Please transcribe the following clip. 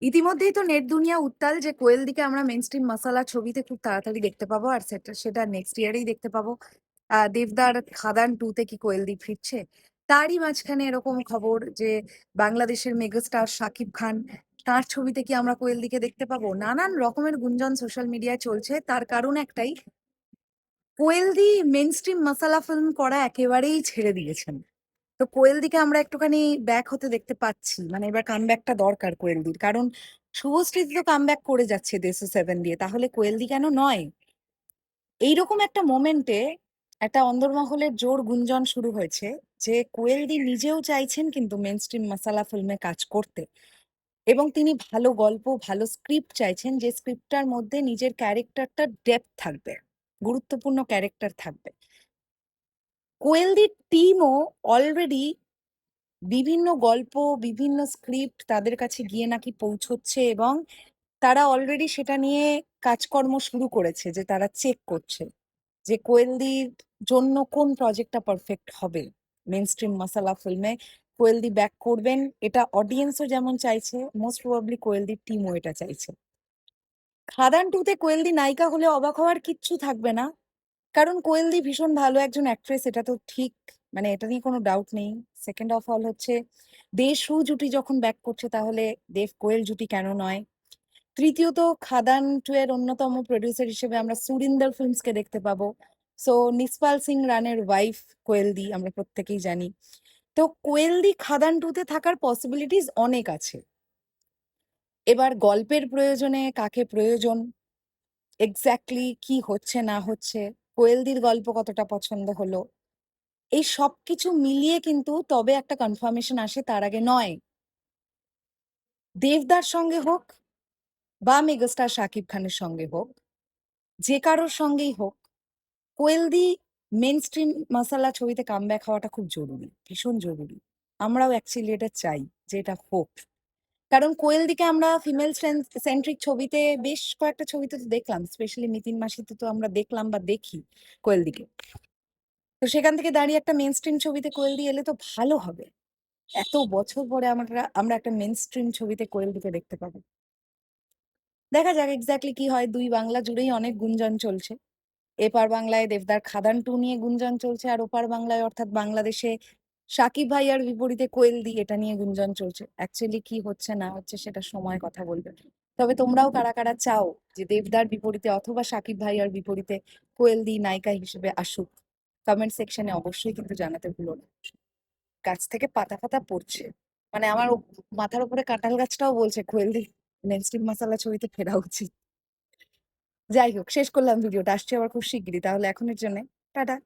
ইতিমধ্যেই তো নেট দুনিয়া উত্তাল যে কোয়েল দিকে আমরা মেইন স্ট্রিম মাসালা ছবিতে খুব তাড়াতাড়ি দেখতে পাবো, আর সেটা সেটা নেক্সট ইয়ারেই দেখতে পাবো। দেবদার খাদান 2 তে কি কোয়েল দি ফিরছে? তারই মাঝখানে এরকম খবর যে বাংলাদেশের মেগাস্টার শাকিব খান, তার ছবিতে কি আমরা কোয়েল দিকে দেখতে পাবো? নানান রকমের গুঞ্জন সোশ্যাল মিডিয়ায় চলছে। তার কারণ একটাই, কোয়েল দি মেইন স্ট্রিম মাসালা ফিল্ম করা একেবারেই ছেড়ে দিয়েছেন। তো কোয়েল দিকে আমরা একটুখানি ব্যাক হতে দেখতে পাচ্ছি, মানে এবার কামব্যাকটা দরকার কোয়েল দির, কারণ শুভশ্রী তো কামব্যাক করে যাচ্ছে দেশে 7 দিয়ে, তাহলে কোয়েল দি কেন নয়? এইরকম একটা মোমেন্টে একটা অন্দরমহলের জোর গুঞ্জন শুরু হয়েছে যে কোয়েল দি নিজেও চাইছেন কিন্তু মেন স্ট্রিম মাসালা ফিল্মে কাজ করতে, এবং তিনি ভালো গল্প ভালো স্ক্রিপ্ট চাইছেন, যে স্ক্রিপ্টটার মধ্যে নিজের ক্যারেক্টারটা ডেপথ থাকবে, গুরুত্বপূর্ণ ক্যারেক্টার থাকবে। কোয়েল দির টিমও অলরেডি বিভিন্ন গল্প বিভিন্ন স্ক্রিপ্ট তাদের কাছে গিয়ে নাকি পৌঁছচ্ছে, এবং তারা অলরেডি সেটা নিয়ে কাজকর্ম শুরু করেছে, যে তারা চেক করছে যে কোয়েলদির জন্য কোন প্রজেক্টটা পারফেক্ট হবে। মেন স্ট্রিম মাসালা ফিল্মে কোয়েলদি ব্যাক করবেন, এটা অডিয়েন্সও যেমন চাইছে, মোস্ট প্রবাবলি কোয়েলদির টিমও এটা চাইছে। খাদান 2 তে কোয়েলদি নায়িকা হলে অবাক হওয়ার কিচ্ছু থাকবে না, কারণ কোয়েলদি ভীষণ ভালো একজন অ্যাক্ট্রেস, এটা তো ঠিক, মানে এটা নিয়ে কোনো ডাউট নেই। সেকেন্ড অফ অল হচ্ছে, দেশু জুটি যখন ব্যাক করছে তাহলে দেব কোয়েল জুটি কেন নয়? তৃতীয়ত, খাদান 2 এর অন্যতম প্রডিউসার হিসেবে আমরা সুরিন্দর ফিল্মসকে দেখতে পাবো। সো নিসপাল সিং রানের ওয়াইফ কোয়েলদি, আমরা প্রত্যেকেই জানি। তো কোয়েলদি খাদান 2 তে থাকার পসিবিলিটিস অনেক আছে। এবার গল্পের প্রয়োজনে কাকে প্রয়োজন, এক্স্যাক্টলি কি হচ্ছে না হচ্ছে, কোয়েলদির গল্প কতটা পছন্দ হলো, এই সবকিছু মিলিয়ে কিন্তু তবে একটা কনফার্মেশন আসে, তার আগে নয়। দেবদার সঙ্গে হোক বা মেগাস্টার শাকিব খানের সঙ্গে হোক, যে কারোর সঙ্গেই হোক, কোয়েলদি মেন স্ট্রিম মাসালা ছবিতে কামব্যাক হওয়াটা খুব জরুরি, ভীষণ জরুরি। আমরাও অ্যাকচুয়ালি এটা চাই যে এটা হোক, কারণ কোয়েলদিকে আমরা ফিমেল সেন্ট্রিক ছবিতে বেশ কয়েকটা ছবিতে তো দেখলাম, স্পেশালি নিতিন মাসিতে তো আমরা দেখলাম বা দেখি কোয়েলদিকে। তো সেখান থেকে দাঁড়িয়ে একটা মেন স্ট্রিম ছবিতে কোয়েলদি এলে তো ভালো হবে। এত বছর পরে আমরা আমরা একটা মেন স্ট্রিম ছবিতে কোয়েলদিকে দেখতে পাবো। দেখা যাক এক্স্যাক্টলি কি হয়। দুই বাংলা জুড়েই অনেক গুঞ্জন চলছে। এপার বাংলায় দেবদার খাদান 2 নিয়ে গুঞ্জন চলছে, আর ওপার বাংলায় অর্থাৎ বাংলাদেশে সাকিব ভাইয়ার বিপরীতে কোয়েলদি, এটা নিয়ে গুঞ্জন চলছে। অ্যাকচুয়ালি কি হচ্ছে না হচ্ছে সেটা সময় কথা বলবে। তবে তোমরাও কারা কারা চাও যে দেবদার বিপরীতে অথবা সাকিব ভাইয়ার বিপরীতে কোয়েলদি নায়িকা হিসেবে আসুক, কমেন্ট সেকশনে অবশ্যই কিন্তু জানাতে ভুলো না। গাছ থেকে পাতা পাতা পড়ছে, মানে আমার মাথার উপরে কাঁঠাল গাছটাও বলছে কোয়েলদি মেন স্ট্রিম মাসালা ছবিতে ফেরা উচিত। যাই হোক, শেষ করলাম ভিডিওটা, আসছি আবার খুব শিগগিরই, তাহলে এখনের জন্য টাটা।